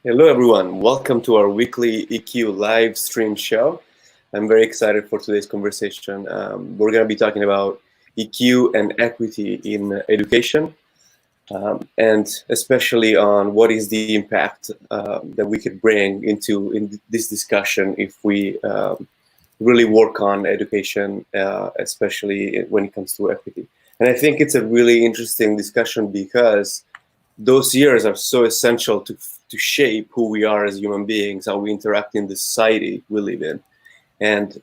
Hello, everyone. Welcome to our weekly EQ live stream show. I'm very excited for today's conversation. We're going to be talking about EQ and equity in education, and especially on what is the impact that we could bring in this discussion if we really work on education, especially when it comes to equity. And I think it's a really interesting discussion because those years are so essential to shape who we are as human beings, how we interact in the society we live in. And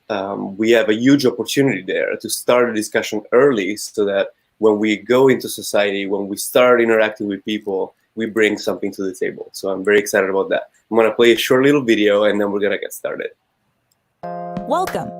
we have a huge opportunity there to start a discussion early so that when we go into society, when we start interacting with people, we bring something to the table. So I'm very excited about that. I'm going to play a short little video and then we're going to get started. Welcome.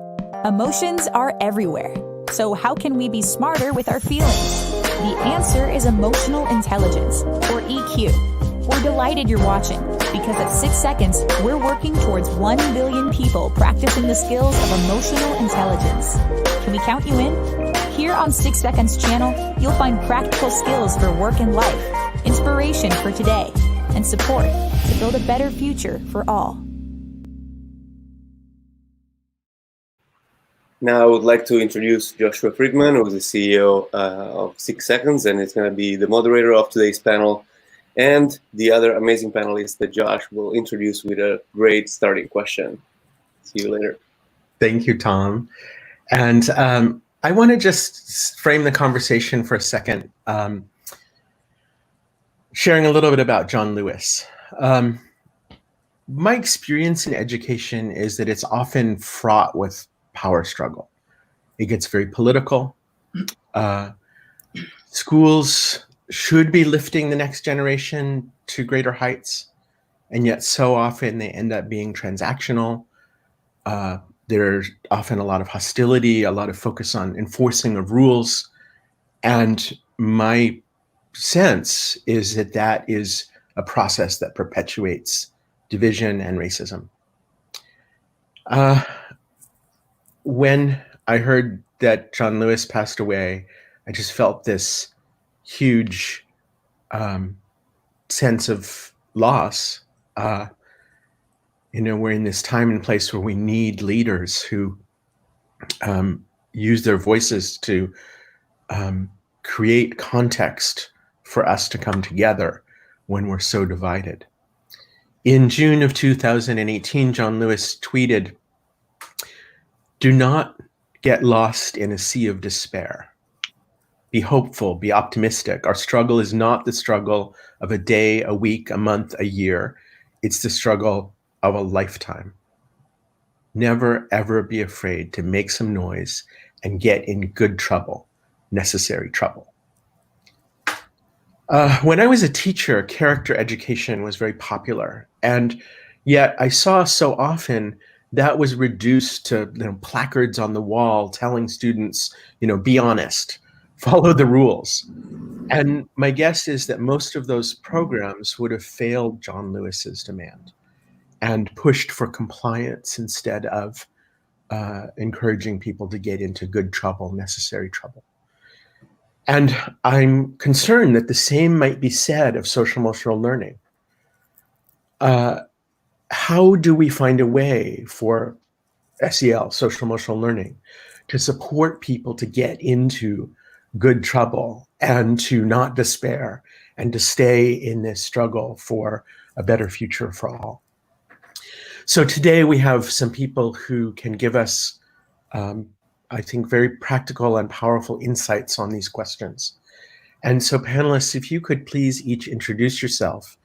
Emotions are everywhere. So how can we be smarter with our feelings? The answer is emotional intelligence, or EQ. We're delighted you're watching, because at 6 seconds, we're working towards 1 billion people practicing the skills of emotional intelligence. Can we count you in? Here on 6 Seconds channel, you'll find practical skills for work and life, inspiration for today, and support to build a better future for all. Now I would like to introduce Joshua Friedman, who is the CEO of 6 Seconds, and is going to be the moderator of today's panel, and the other amazing panelist that Josh will introduce with a great starting question. See you later. Thank you, Tom. And I want to just frame the conversation for a second, sharing a little bit about John Lewis. My experience in education is that it's often fraught with power struggle. It gets very political. Schools should be lifting the next generation to greater heights, and yet so often they end up being transactional. There's often a lot of hostility, a lot of focus on enforcing of rules, and my sense is that that is a process that perpetuates division and racism. When I heard that John Lewis passed away, I just felt this huge sense of loss. We're in this time and place where we need leaders who use their voices to create context for us to come together when we're so divided. In June of 2018, John Lewis tweeted, "Do not get lost in a sea of despair. Be hopeful, be optimistic. Our struggle is not the struggle of a day, a week, a month, a year. It's the struggle of a lifetime. Never, ever be afraid to make some noise and get in good trouble, necessary trouble." When I was a teacher, character education was very popular, and yet I saw so often that was reduced to placards on the wall telling students, be honest, follow the rules. And my guess is that most of those programs would have failed John Lewis's demand and pushed for compliance instead of encouraging people to get into good trouble, necessary trouble. And I'm concerned that the same might be said of social emotional learning. How do we find a way for SEL, social emotional learning, to support people to get into good trouble and to not despair and to stay in this struggle for a better future for all? So today we have some people who can give us, I think, very practical and powerful insights on these questions. And so panelists, if you could please each introduce yourself.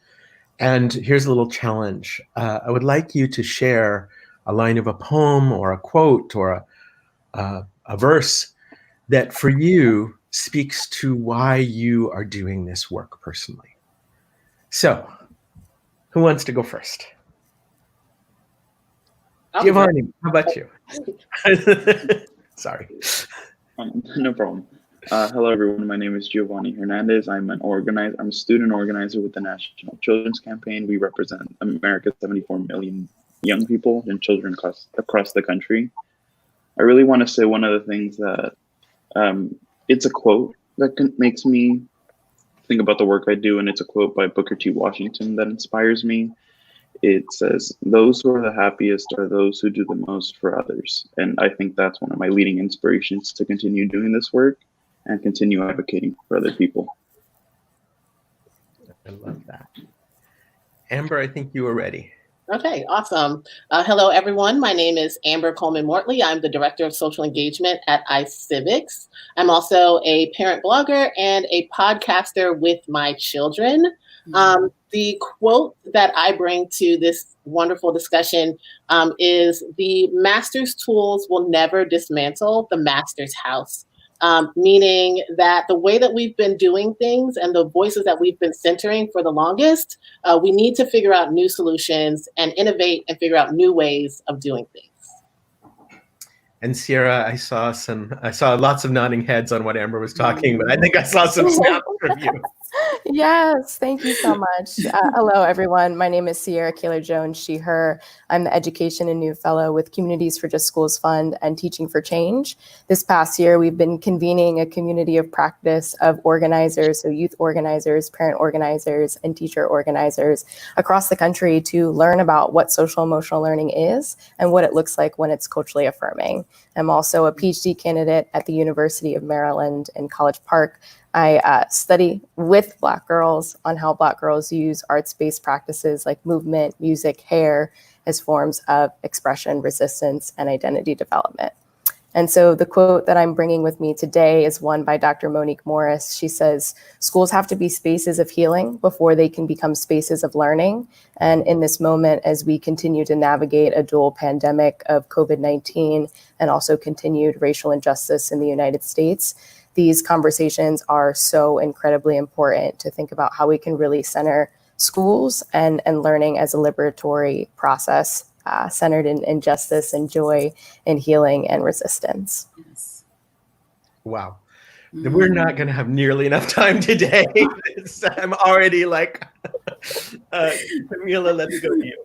And here's a little challenge. I would like you to share a line of a poem or a quote or a verse that for you speaks to why you are doing this work personally. So, who wants to go first? Giovanni, how about you? Sorry. No problem. Hello, everyone. My name is Giovanni Hernandez. I'm a student organizer with the National Children's Campaign. We represent America's 74 million young people and children across the country. I really want to say one of the things that it's a quote that makes me think about the work I do, and it's a quote by Booker T. Washington that inspires me. it says, "Those who are the happiest are those who do the most for others." And I think that's one of my leading inspirations to continue doing this work and continue advocating for other people. I love that. Amber, I think you were ready. Okay, awesome. Hello, everyone. My name is Amber Coleman Mortley. I'm the Director of Social Engagement at iCivics. I'm also a parent blogger and a podcaster with my children. The quote that I bring to this wonderful discussion is, "The master's tools will never dismantle the master's house." Meaning that the way that we've been doing things and the voices that we've been centering for the longest, we need to figure out new solutions and innovate and figure out new ways of doing things. And Sierra, I saw lots of nodding heads on what Amber was talking, but I think I saw some snaps from you. Yes, thank you so much. Hello, everyone. My name is Sierra Kaler-Jones, she, her. I'm the Education and New Fellow with Communities for Just Schools Fund and Teaching for Change. This past year, we've been convening a community of practice of organizers, so youth organizers, parent organizers, and teacher organizers across the country to learn about what social emotional learning is and what it looks like when it's culturally affirming. I'm also a PhD candidate at the University of Maryland in College Park. I study with Black girls on how Black girls use arts-based practices like movement, music, hair as forms of expression, resistance, and identity development. And so the quote that I'm bringing with me today is one by Dr. Monique Morris. She says, "Schools have to be spaces of healing before they can become spaces of learning." And in this moment, as we continue to navigate a dual pandemic of COVID-19 and also continued racial injustice in the United States, these conversations are so incredibly important to think about how we can really center schools and learning as a liberatory process centered in justice and joy and healing and resistance. Yes. Wow. We're not going to have nearly enough time today. I'm already like, Camila, let's go to you.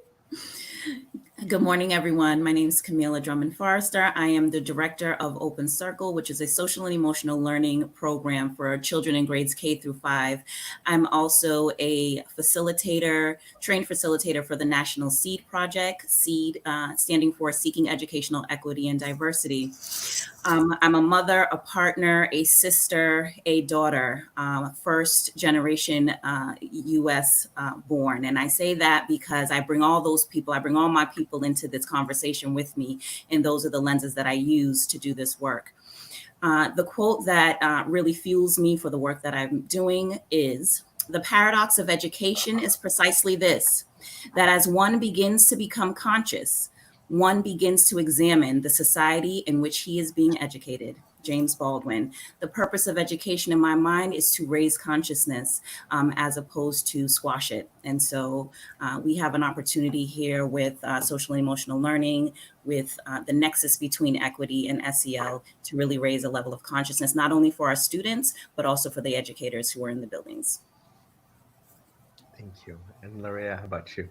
Good morning, everyone. My name is Camila Drummond-Forrester. I am the director of Open Circle, which is a social and emotional learning program for children in grades K through 5. I'm also a facilitator, trained facilitator for the National SEED Project, SEED standing for Seeking Educational Equity and Diversity. I'm a mother, a partner, a sister, a daughter, first generation US born. And I say that because I bring all those people, I bring all my people into this conversation with me. And those are the lenses that I use to do this work. The quote that really fuels me for the work that I'm doing is, "The paradox of education is precisely this, that as one begins to become conscious, one begins to examine the society in which he is being educated." James Baldwin. The purpose of education in my mind is to raise consciousness as opposed to squash it. And so we have an opportunity here with social and emotional learning, with the nexus between equity and SEL to really raise a level of consciousness, not only for our students, but also for the educators who are in the buildings. Thank you. And Lorea, how about you?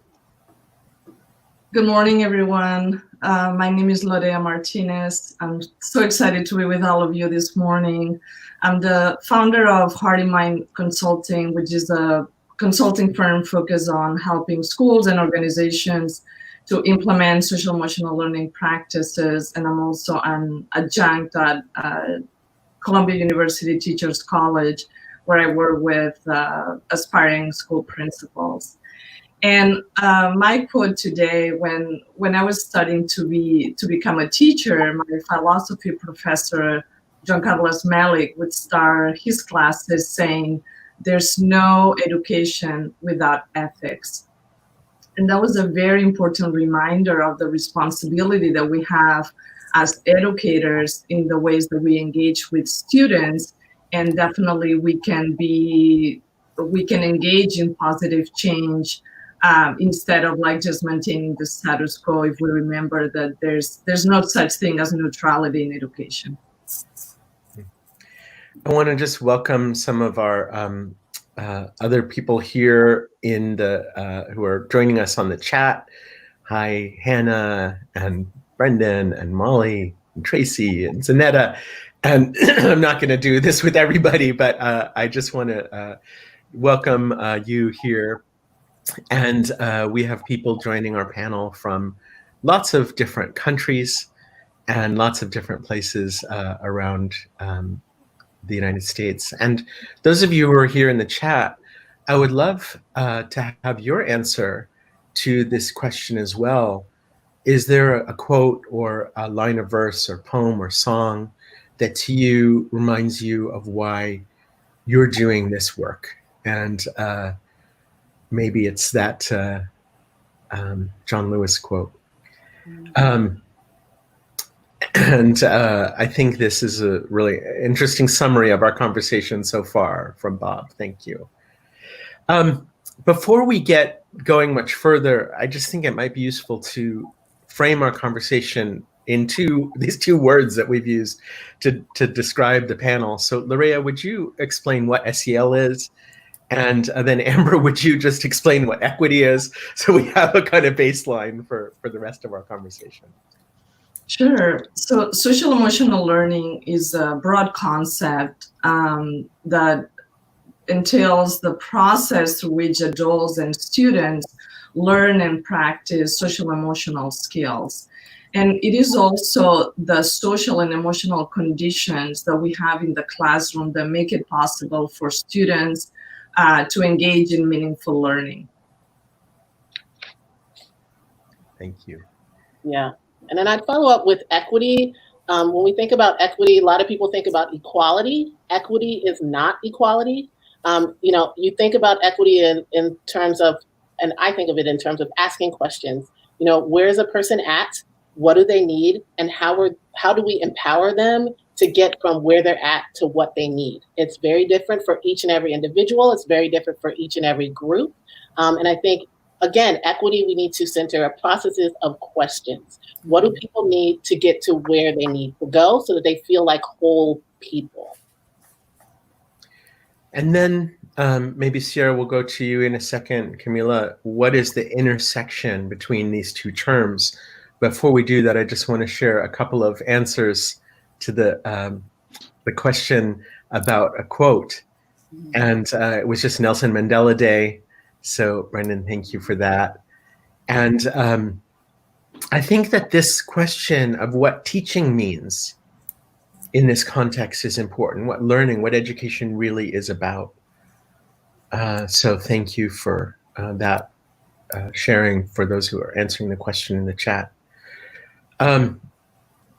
Good morning, everyone. My name is Lorea Martinez. I'm so excited to be with all of you this morning. I'm the founder of Heart in Mind Consulting, which is a consulting firm focused on helping schools and organizations to implement social emotional learning practices. And I'm also an adjunct at Columbia University Teachers College, where I work with aspiring school principals. And my quote today, when I was studying to become a teacher, my philosophy professor, John Carlos Malik, would start his classes saying, "There's no education without ethics." And that was a very important reminder of the responsibility that we have as educators in the ways that we engage with students. And definitely we can engage in positive change instead of like just maintaining the status quo, if we remember that there's no such thing as neutrality in education. I want to just welcome some of our other people here in the who are joining us on the chat. Hi, Hannah and Brendan and Molly and Tracy and Zanetta. And I'm not going to do this with everybody, but I just want to welcome you here. And we have people joining our panel from lots of different countries and lots of different places around the United States. And those of you who are here in the chat, I would love to have your answer to this question as well. Is there a quote or a line of verse or poem or song that to you reminds you of why you're doing this work? And maybe it's that John Lewis quote. And I think this is a really interesting summary of our conversation so far from Bob. Thank you. Before we get going much further, I just think it might be useful to frame our conversation into these two words that we've used to describe the panel. So Lorea, would you explain what SEL is? And then Amber, would you just explain what equity is? So we have a kind of baseline for the rest of our conversation. Sure. So social emotional learning is a broad concept that entails the process through which adults and students learn and practice social emotional skills. And it is also the social and emotional conditions that we have in the classroom that make it possible for students to engage in meaningful learning. Thank you. Yeah. And then I'd follow up with equity. When we think about equity, a lot of people think about equality. Equity is not equality. You think about equity in terms of, and I think of it in terms of asking questions. Where is a person at? What do they need? And how do we empower them to get from where they're at to what they need? It's very different for each and every individual. It's very different for each and every group. And I think, again, equity, we need to center processes of questions. What do people need to get to where they need to go so that they feel like whole people? And then maybe Sierra, will go to you in a second. Camila, what is the intersection between these two terms? Before we do that, I just want to share a couple of answers to the question about a quote. And it was just Nelson Mandela Day. So Brendan, thank you for that. And I think that this question of what teaching means in this context is important, what learning, what education really is about. So thank you for that sharing for those who are answering the question in the chat.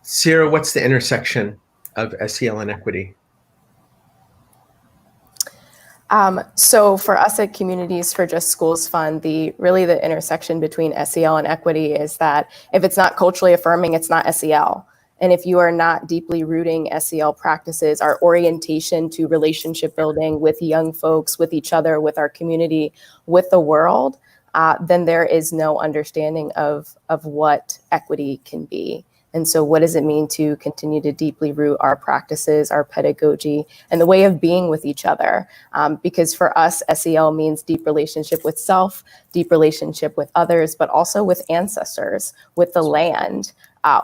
Sierra, what's the intersection of SEL and equity? So for us at Communities for Just Schools Fund, really the intersection between SEL and equity is that if it's not culturally affirming, it's not SEL. And if you are not deeply rooting SEL practices, our orientation to relationship building with young folks, with each other, with our community, with the world, then there is no understanding of what equity can be. And so what does it mean to continue to deeply root our practices, our pedagogy, and the way of being with each other? Because for us, SEL means deep relationship with self, deep relationship with others, but also with ancestors, with the land,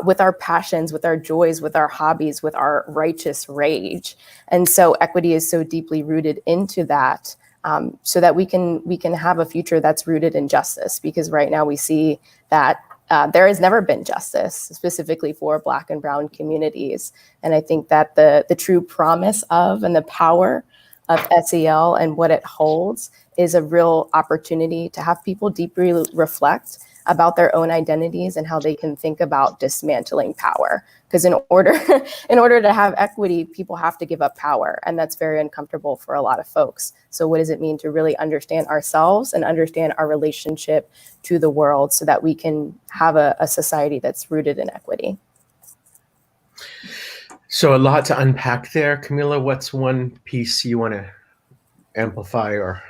with our passions, with our joys, with our hobbies, with our righteous rage. And so equity is so deeply rooted into that, so that we can have a future that's rooted in justice. Because right now we see that there has never been justice specifically for Black and Brown communities. And I think that the true promise of and the power of SEL and what it holds is a real opportunity to have people deeply reflect about their own identities and how they can think about dismantling power. Because in order to have equity, people have to give up power. And that's very uncomfortable for a lot of folks. So what does it mean to really understand ourselves and understand our relationship to the world so that we can have a society that's rooted in equity? So a lot to unpack there. Camila, what's one piece you want to amplify or?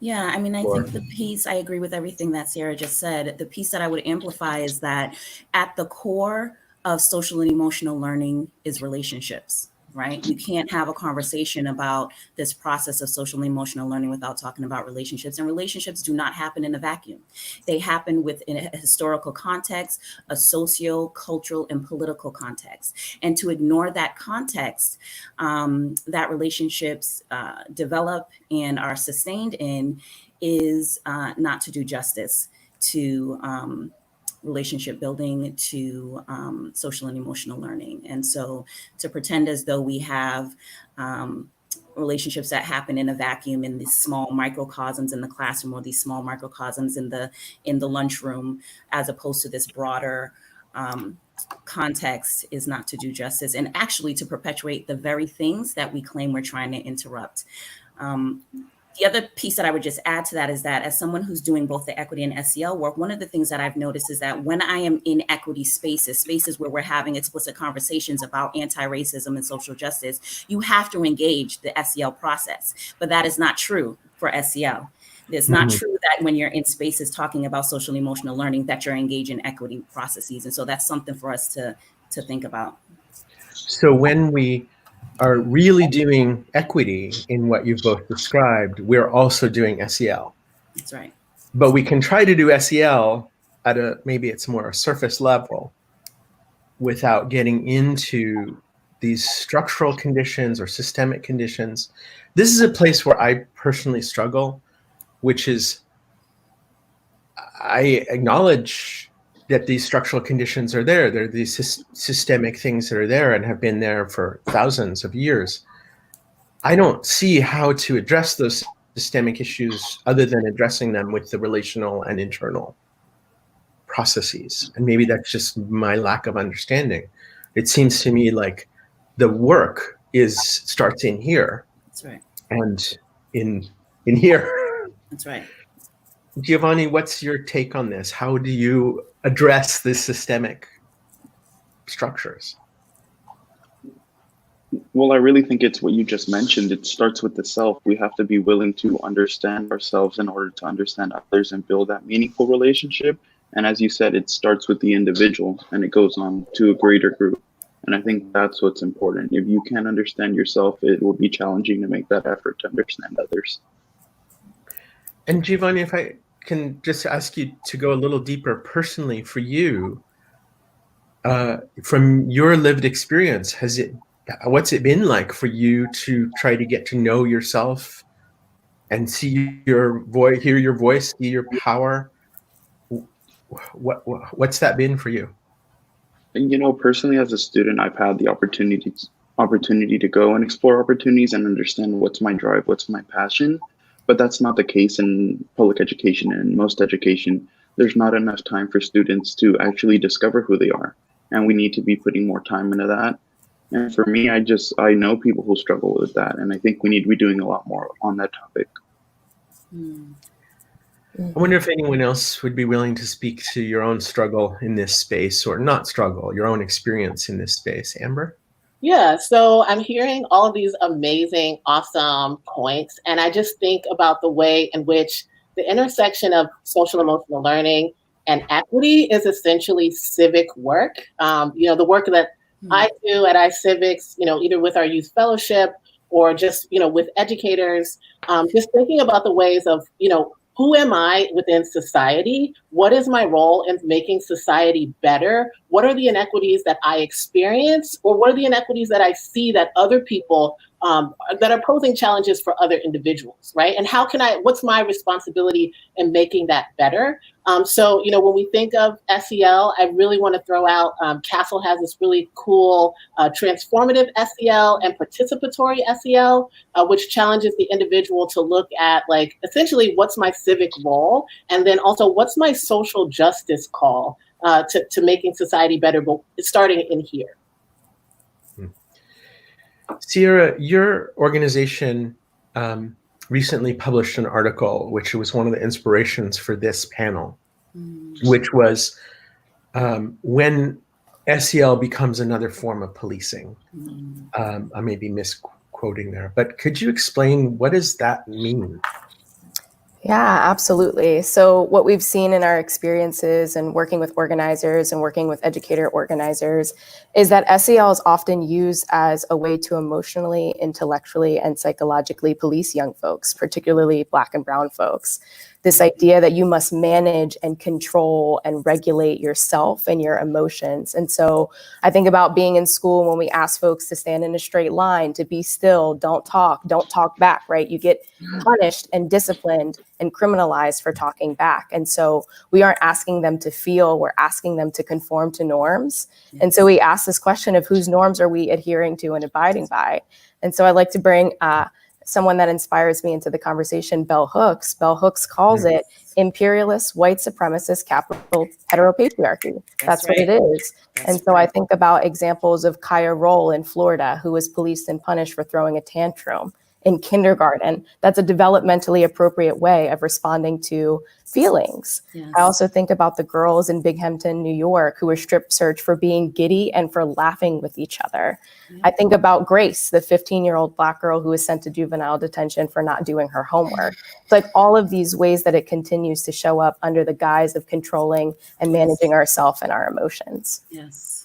Yeah, I mean, I think the piece, I agree with everything that Sierra just said. The piece that I would amplify is that at the core of social and emotional learning is relationships, right? You can't have a conversation about this process of social and emotional learning without talking about relationships. And relationships do not happen in a vacuum. They happen within a historical context, a socio-cultural and political context. And to ignore that context that relationships develop and are sustained in is not to do justice to relationship building, to social and emotional learning. And so to pretend as though we have relationships that happen in a vacuum in these small microcosms in the classroom, or these small microcosms in the lunchroom, as opposed to this broader context, is not to do justice, and actually to perpetuate the very things that we claim we're trying to interrupt. The other piece that I would just add to that is that, as someone who's doing both the equity and SEL work, one of the things that I've noticed is that when I am in equity spaces where we're having explicit conversations about anti-racism and social justice, you have to engage the SEL process. But that is not true for SEL. It's not true that when you're in spaces talking about social and emotional learning that you're engaged in equity processes. And so that's something for us to think about. So when we are really doing equity in what you've both described, we're also doing SEL. That's right. But we can try to do SEL at maybe it's more a surface level without getting into these structural conditions or systemic conditions. This is a place where I personally struggle, which is I acknowledge that these structural conditions are there. There are these systemic things that are there and have been there for thousands of years. I don't see how to address those systemic issues other than addressing them with the relational and internal processes. And maybe that's just my lack of understanding. It seems to me like the work starts in here. That's right. And in here. That's right. Giovanni, what's your take on this? How do you address the systemic structures? Well, I really think it's what you just mentioned. It starts with the self. We have to be willing to understand ourselves in order to understand others and build that meaningful relationship. And as you said, it starts with the individual and it goes on to a greater group. And I think that's what's important. If you can't understand yourself, it will be challenging to make that effort to understand others. And Giovanni, if I can just ask you to go a little deeper personally for you, from your lived experience, what's it been like for you to try to get to know yourself and see your voice, hear your voice, see your power? What's that been for you? And, you know, personally, as a student, I've had the opportunity to go and explore opportunities and understand what's my drive, what's my passion. But that's not the case in public education and most education. There's not enough time for students to actually discover who they are. And we need to be putting more time into that. And for me, I know people who struggle with that. And I think we need to be doing a lot more on that topic. I wonder if anyone else would be willing to speak to your own struggle in this space, or not struggle, your own experience in this space. Amber? Yeah, so I'm hearing all of these amazing, awesome points. And I just think about the way in which the intersection of social emotional learning and equity is essentially civic work. The work that I do at iCivics, either with our youth fellowship or just, with educators, just thinking about the ways of, who am I within society? What is my role in making society better? What are the inequities that I experience? Or what are the inequities that I see that other people that are posing challenges for other individuals, right? And what's my responsibility in making that better? So, when we think of SEL, I really want to throw out, Castle has this really cool transformative SEL and participatory SEL, which challenges the individual to look at, like, essentially, what's my civic role? And then also, what's my social justice call to making society better, but starting in here. Sierra, your organization recently published an article, which was one of the inspirations for this panel, which was when SEL becomes another form of policing. I may be misquoting there, but could you explain what does that mean? Yeah, absolutely. So what we've seen in our experiences and working with organizers and working with educator organizers is that SEL is often used as a way to emotionally, intellectually, and psychologically police young folks, particularly Black and Brown folks. this idea that you must manage and control and regulate yourself and your emotions. And so I think about being in school when we ask folks to stand in a straight line, to be still, don't talk back, right? You get punished and disciplined and criminalized for talking back. And so we aren't asking them to feel, we're asking them to conform to norms. And so we ask this question of whose norms are we adhering to and abiding by? And so I'd like to bring someone that inspires me into the conversation, Bell Hooks. Bell Hooks calls it imperialist, white supremacist, capital heteropatriarchy. That's what it is. And so I think about examples of Kaya Roll in Florida, who was policed and punished for throwing a tantrum in kindergarten. That's a developmentally appropriate way of responding to feelings. Yes. I also think about the girls in Binghamton, New York, who were strip searched for being giddy and for laughing with each other. Yeah. I think about Grace, the 15-year-old Black girl who was sent to juvenile detention for not doing her homework. It's like all of these ways that it continues to show up under the guise of controlling and managing ourselves and our emotions. Yes.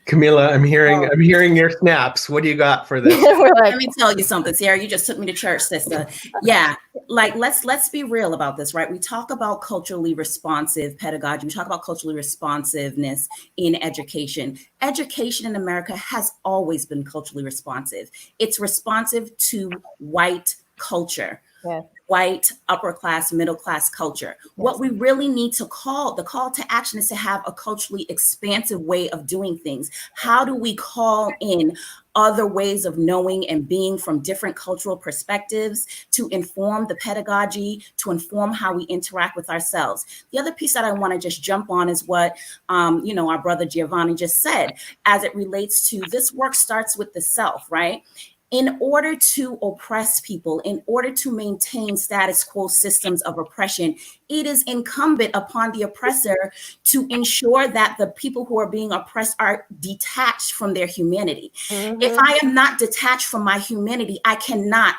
Camila, I'm hearing your snaps. What do you got for this? Let me tell you something, Sarah. You just took me to church, sister. Yeah, like let's be real about this, right? We talk about culturally responsive pedagogy. We talk about culturally responsiveness in education. Education in America has always been culturally responsive. It's responsive to white culture. Yeah. White, upper class, middle class culture. Yes. What we really need to the call to action is to have a culturally expansive way of doing things. How do we call in other ways of knowing and being from different cultural perspectives to inform the pedagogy, to inform how we interact with ourselves? The other piece that I want to just jump on is what, our brother Giovanni just said, as it relates to this work starts with the self, right? In order to oppress people, in order to maintain status quo systems of oppression, it is incumbent upon the oppressor to ensure that the people who are being oppressed are detached from their humanity. Mm-hmm. If I am not detached from my humanity, I cannot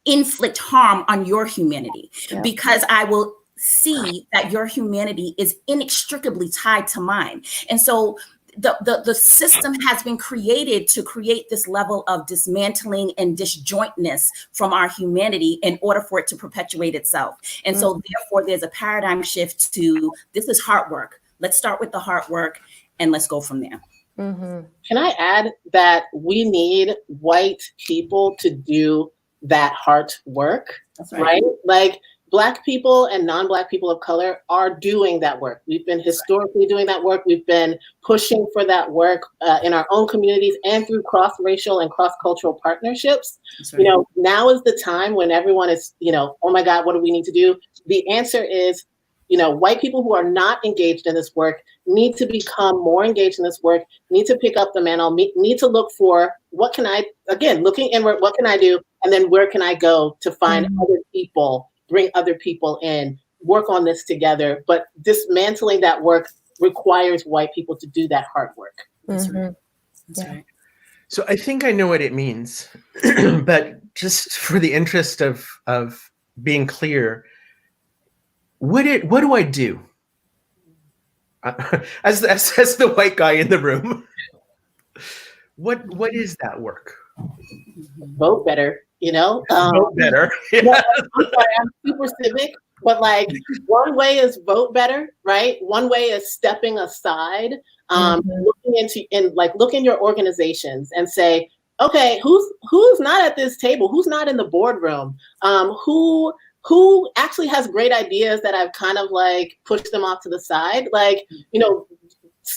inflict harm on your humanity, because I will see that your humanity is inextricably tied to mine. And so the system has been created to create this level of dismantling and disjointness from our humanity in order for it to perpetuate itself. And so therefore there's a paradigm shift to, this is heart work. Let's start with the heart work and let's go from there. Mm-hmm. Can I add that we need white people to do that heart work? That's right? Like, Black people and non-Black people of color are doing that work. We've been historically doing that work. We've been pushing for that work in our own communities and through cross-racial and cross-cultural partnerships. Right. Now is the time when everyone is, oh my God, what do we need to do? The answer is, white people who are not engaged in this work need to become more engaged in this work, need to pick up the mantle, need to look for looking inward, what can I do? And then where can I go to find other people, bring other people in, work on this together. But dismantling that work requires white people to do that hard work. That's right. That's right. So I think I know what it means, but just for the interest of being clear, what do I do? As the white guy in the room, what is that work? Vote better. Vote better. Yeah. I'm sorry, I'm super civic, but one way is vote better, right? One way is stepping aside, look in your organizations and say, okay, who's not at this table? Who's not in the boardroom? Who actually has great ideas that I've kind of pushed them off to the side?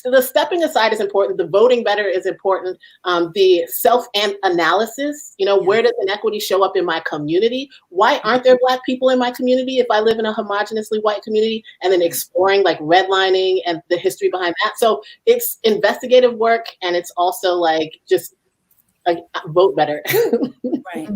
The stepping aside is important. The voting better is important. The self-analysis, where does inequity show up in my community? Why aren't there Black people in my community if I live in a homogeneously white community? And then exploring redlining and the history behind that. So it's investigative work, and it's also just vote better. Right.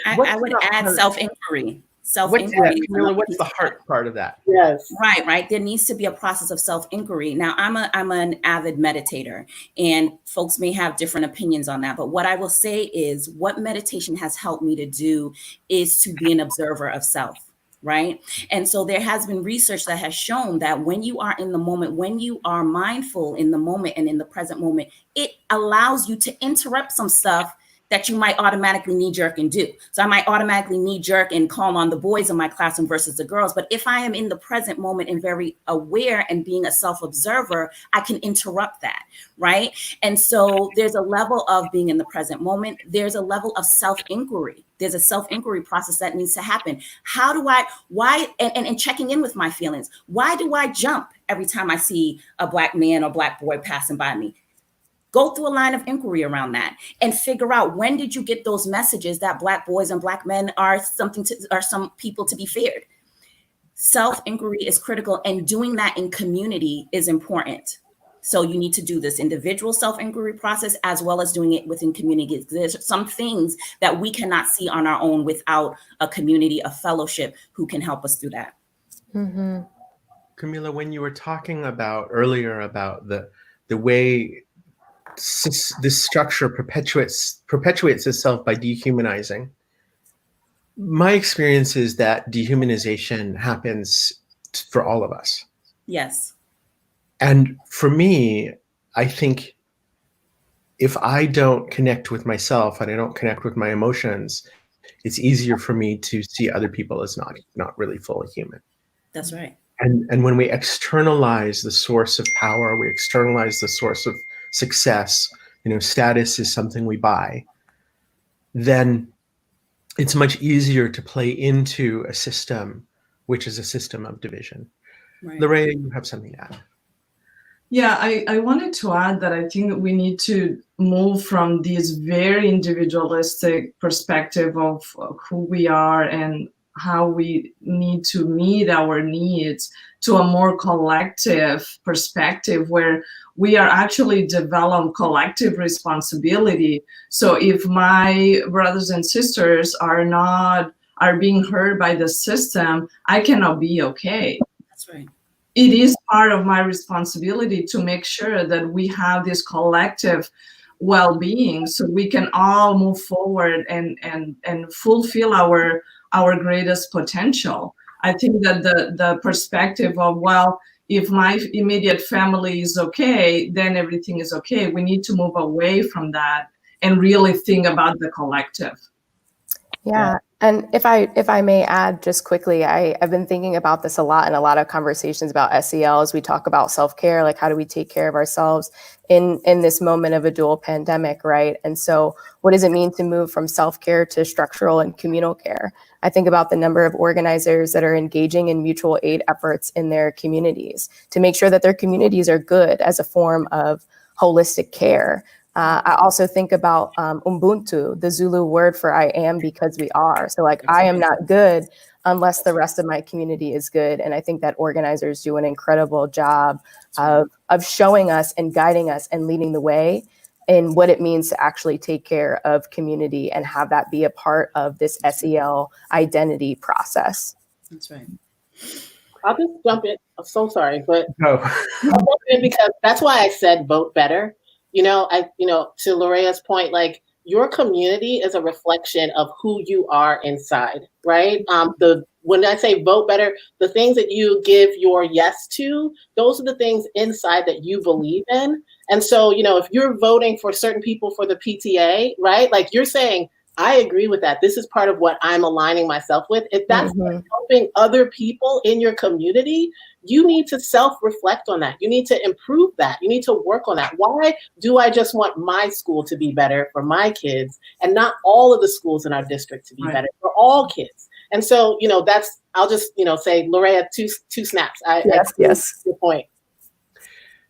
I would add self-inquiry. What's the heart part of that? Yes. Right. There needs to be a process of self-inquiry. Now, I'm an avid meditator, and folks may have different opinions on that. But what I will say is what meditation has helped me to do is to be an observer of self. Right. And so there has been research that has shown that when you are in the moment, when you are mindful in the moment and in the present moment, it allows you to interrupt some stuff that you might automatically knee jerk and do. So I might automatically knee jerk and call on the boys in my classroom versus the girls. But if I am in the present moment and very aware and being a self-observer, I can interrupt that, right? And so there's a level of being in the present moment. There's a level of self-inquiry. There's a self-inquiry process that needs to happen. How do I, why, and checking in with my feelings. Why do I jump every time I see a Black man or Black boy passing by me? Go through a line of inquiry around that and figure out, when did you get those messages that Black boys and Black men are some people to be feared? Self-inquiry is critical, and doing that in community is important. So you need to do this individual self-inquiry process as well as doing it within community. There's some things that we cannot see on our own without a community, a fellowship who can help us through that. Mm-hmm. Camila, when you were talking about earlier about the way this structure perpetuates itself by dehumanizing, my experience is that dehumanization happens for all of us. Yes. And for me, I think if I don't connect with myself and I don't connect with my emotions, it's easier for me to see other people as not really fully human. That's right. And when we externalize the source of power, we externalize the source of success, status is something we buy, then it's much easier to play into a system, which is a system of division. Right. Lorena, you have something to add. Yeah, I wanted to add that I think we need to move from this very individualistic perspective of who we are and how we need to meet our needs to a more collective perspective where we are actually develop collective responsibility. So if my brothers and sisters are being heard by the system, I cannot be okay. That's right. It is part of my responsibility to make sure that we have this collective well-being so we can all move forward and fulfill our greatest potential. I think that the perspective of, well, if my immediate family is okay, then everything is okay. We need to move away from that and really think about the collective. Yeah. And if I may add just quickly, I've been thinking about this a lot in a lot of conversations about SEL as we talk about self-care, like how do we take care of ourselves in this moment of a dual pandemic, right? And so what does it mean to move from self-care to structural and communal care? I think about the number of organizers that are engaging in mutual aid efforts in their communities to make sure that their communities are good as a form of holistic care. I also think about Ubuntu, the Zulu word for I am because we are. So like, I am not good unless the rest of my community is good. And I think that organizers do an incredible job of showing us and guiding us and leading the way in what it means to actually take care of community and have that be a part of this SEL identity process. That's right. I'll just jump in. I'm so sorry, but No. I'll jump in because that's why I said vote better. To Lorea's point, like, your community is a reflection of who you are inside, right? When I say vote better, the things that you give your yes to, those are the things inside that you believe in. And so, if you're voting for certain people for the PTA, right? Like, you're saying, I agree with that. This is part of what I'm aligning myself with. If that's helping other people in your community, you need to self-reflect on that. You need to improve that. You need to work on that. Why do I just want my school to be better for my kids and not all of the schools in our district to be better for all kids? And so, I'll just, say, Lorea, two snaps. Yes. Your point.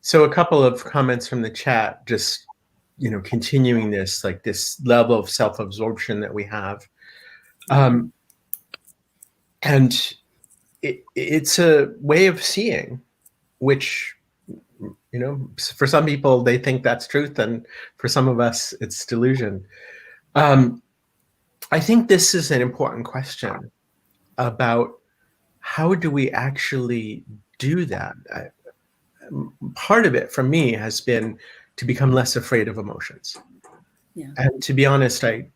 So a couple of comments from the chat, just, continuing this, like this level of self-absorption that we have. And it's a way of seeing, which, for some people, they think that's truth. And for some of us, it's delusion. I think this is an important question about how do we actually do that? Part of it for me has been to become less afraid of emotions. Yeah. And to be honest, I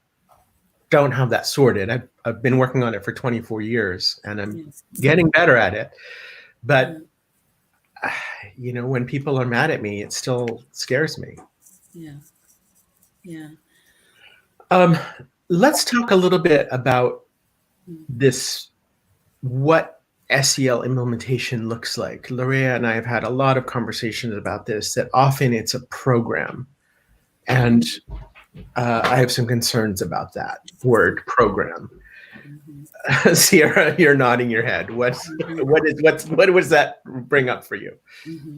don't have that sorted. I've been working on it for 24 years and I'm getting better at it. But, when people are mad at me, it still scares me. Yeah. Yeah. Let's talk a little bit about this, what SEL implementation looks like. Lorea and I have had a lot of conversations about this, that often it's a program. And I have some concerns about that word, program. Sierra, you're nodding your head. What does that bring up for you?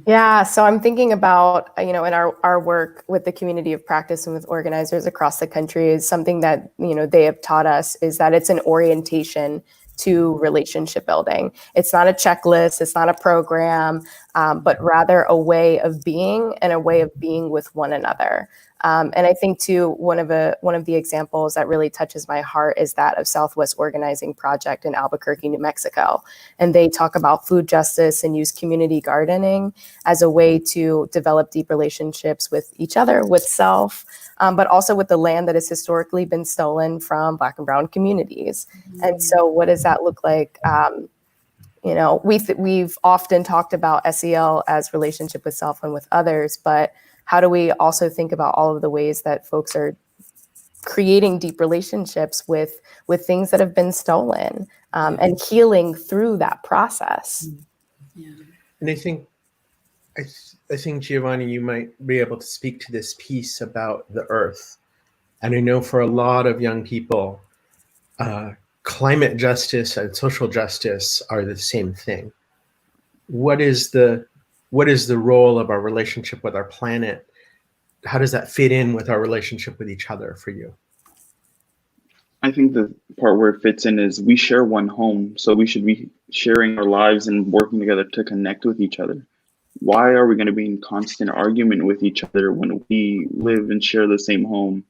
Yeah, so I'm thinking about, in our work with the community of practice and with organizers across the country, is something that, they have taught us is that it's an orientation to relationship building. It's not a checklist, it's not a program, but rather a way of being and a way of being with one another. And I think too, one of the examples that really touches my heart is that of Southwest Organizing Project in Albuquerque, New Mexico. And they talk about food justice and use community gardening as a way to develop deep relationships with each other, with self, but also with the land that has historically been stolen from Black and Brown communities. And so what does that look like? We've often talked about SEL as relationship with self and with others, but how do we also think about all of the ways that folks are creating deep relationships with things that have been stolen, and healing through that process? Yeah. And I think Giovanni, you might be able to speak to this piece about the earth. And I know for a lot of young people, climate justice and social justice are the same thing. What is the role of our relationship with our planet? How does that fit in with our relationship with each other for you? I think the part where it fits in is we share one home, so we should be sharing our lives and working together to connect with each other. Why are we going to be in constant argument with each other when we live and share the same home?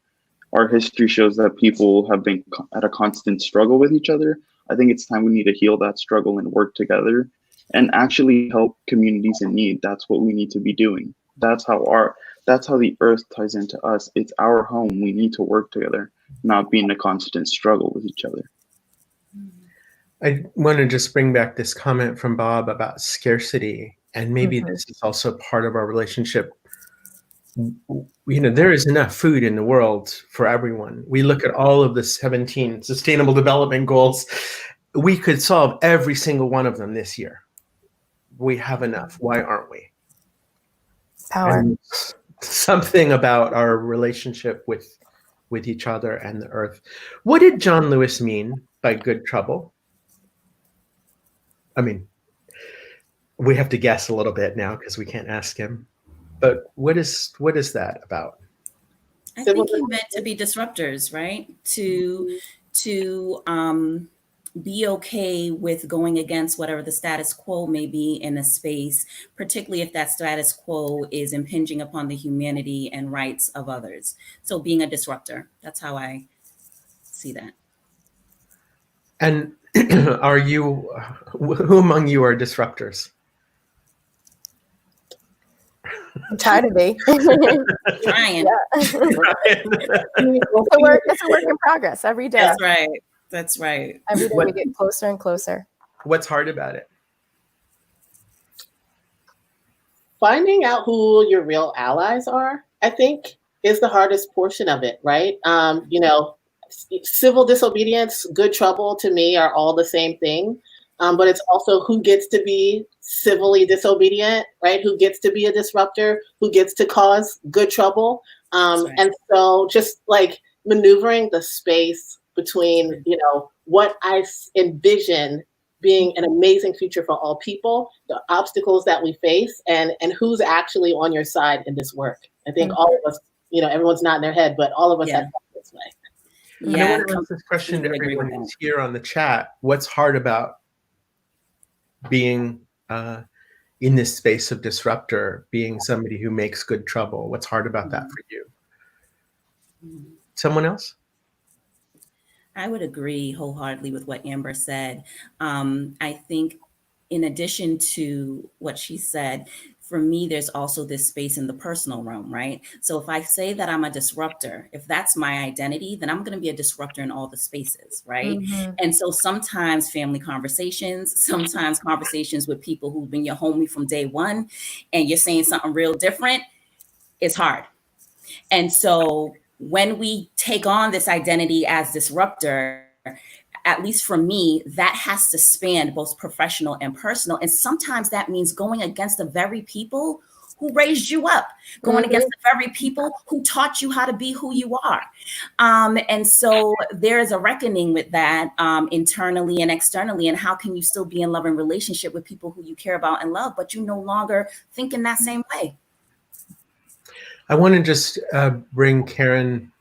Our history shows that people have been at a constant struggle with each other. I think it's time we need to heal that struggle and work together and actually help communities in need. That's what we need to be doing. That's how the earth ties into us. It's our home. We need to work together, not be in a constant struggle with each other. I want to just bring back this comment from Bob about scarcity, and maybe this is also part of our relationship. There is enough food in the world for everyone. We look at all of the 17 Sustainable Development Goals. We could solve every single one of them this year. We have enough. Why aren't we? Power. And something about our relationship with each other and the earth. What did John Lewis mean by good trouble? I mean, we have to guess a little bit now because we can't ask him. But what is that about? I think he meant to be disruptors, right? To be okay with going against whatever the status quo may be in a space, particularly if that status quo is impinging upon the humanity and rights of others. So being a disruptor, that's how I see that. And who among you are disruptors? I'm trying to be. Trying. It's a work in progress every day. That's right. Every day we get closer and closer. What's hard about it? Finding out who your real allies are, I think, is the hardest portion of it, right? Civil disobedience, good trouble to me are all the same thing. But it's also who gets to be civilly disobedient, right? Who gets to be a disruptor, who gets to cause good trouble. Right. And so just like maneuvering the space between, what I envision being an amazing future for all people, the obstacles that we face, and who's actually on your side in this work. I think all of us, everyone's not in their head, but all of us have felt this way. Yeah, I want to ask this question to everyone who's here on the chat. What's hard about being in this space of disruptor, being somebody who makes good trouble? What's hard about that for you? Someone else? I would agree wholeheartedly with what Amber said. I think in addition to what she said, for me, there's also this space in the personal realm, right? So if I say that I'm a disruptor, if that's my identity, then I'm going to be a disruptor in all the spaces, right? And so sometimes family conversations, sometimes conversations with people who've been your homie from day one, and you're saying something real different, it's hard. And so when we take on this identity as disruptor, at least for me, that has to span both professional and personal. And sometimes that means going against the very people who raised you up, going against the very people who taught you how to be who you are. And so there is a reckoning with that internally and externally. And how can you still be in loving relationship with people who you care about and love, but you no longer think in that same way? I want to just bring Karen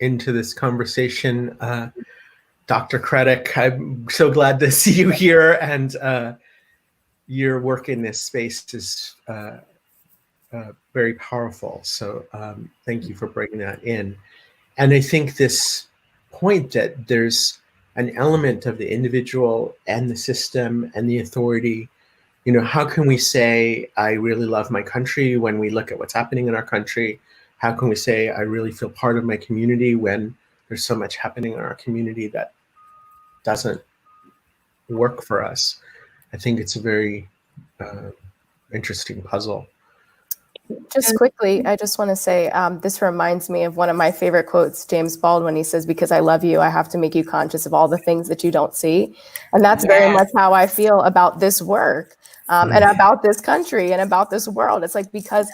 into this conversation. Dr. Craddock, I'm so glad to see you here, and your work in this space is very powerful. So thank you for bringing that in. And I think this point that there's an element of the individual and the system and the authority. You know, how can we say, I really love my country when we look at what's happening in our country? How can we say, I really feel part of my community when there's so much happening in our community that doesn't work for us? I think it's a very interesting puzzle. Just quickly, I just want to say this reminds me of one of my favorite quotes, James Baldwin. He says, because I love you, I have to make you conscious of all the things that you don't see. And that's very much how I feel about this work and about this country and about this world. It's like, because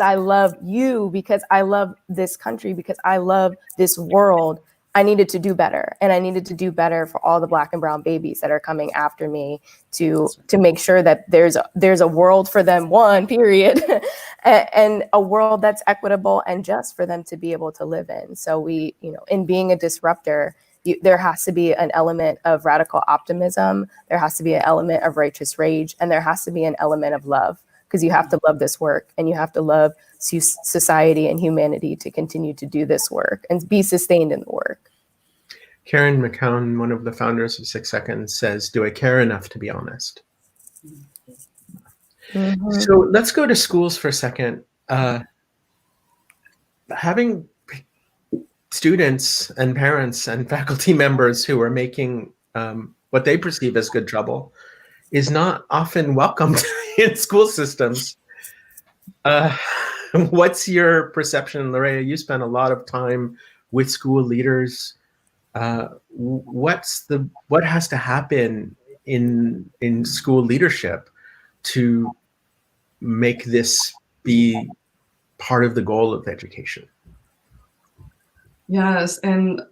I love you, because I love this country, because I love this world, I needed to do better. And I needed to do better for all the Black and brown babies that are coming after me to make sure that there's a world for them, one, period, and a world that's equitable and just for them to be able to live in. So we, you know, in being a disruptor, there has to be an element of radical optimism. There has to be an element of righteous rage, and there has to be an element of love, because you have to love this work and you have to love society and humanity to continue to do this work and be sustained in the work. Karen McCown, one of the founders of 6 Seconds, says, do I care enough to be honest? So let's go to schools for a second. Having students and parents and faculty members who are making what they perceive as good trouble is not often welcomed in school systems. What's your perception, Larea? You spent a lot of time with school leaders. What has to happen in school leadership to make this be part of the goal of education? Yes, and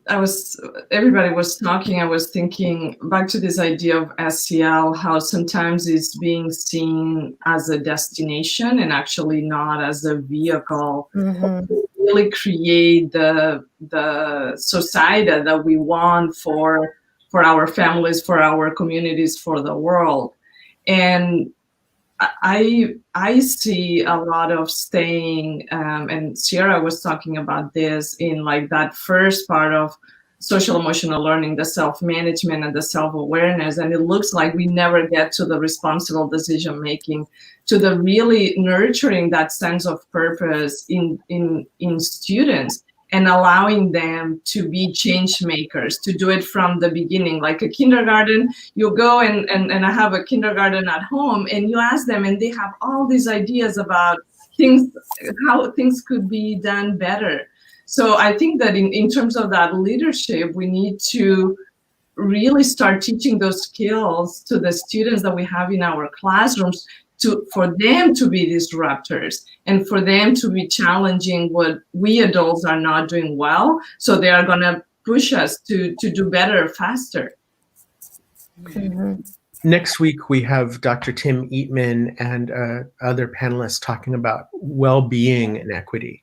everybody was talking, I was thinking back to this idea of SEL, how sometimes it's being seen as a destination and actually not as a vehicle to really create the society that we want for our families, for our communities, for the world. And I see a lot of staying, and Sierra was talking about this in like that first part of social emotional learning, the self-management and the self-awareness. And it looks like we never get to the responsible decision making, to the really nurturing that sense of purpose in students and allowing them to be change makers, to do it from the beginning. Like a kindergarten, you go and I have a kindergarten at home, and you ask them, and they have all these ideas about things, how things could be done better. So I think that in terms of that leadership, we need to really start teaching those skills to the students that we have in our classrooms, for them to be disruptors and for them to be challenging what we adults are not doing well. So they are going to push us to do better faster. Next week, we have Dr. Tim Eatman and other panelists talking about well-being and equity,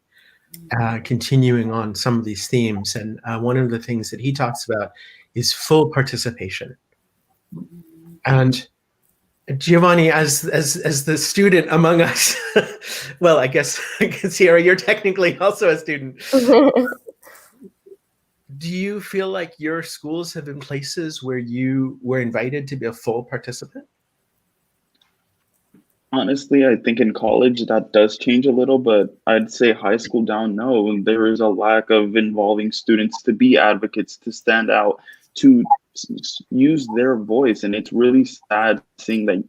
continuing on some of these themes. And one of the things that he talks about is full participation. And Giovanni, as the student among us, well, I guess Sierra, you're technically also a student. Do you feel like your schools have been places where you were invited to be a full participant? Honestly, I think in college that does change a little, but I'd say high school down, no, there is a lack of involving students to be advocates, to stand out, to use their voice. And it's really sad seeing that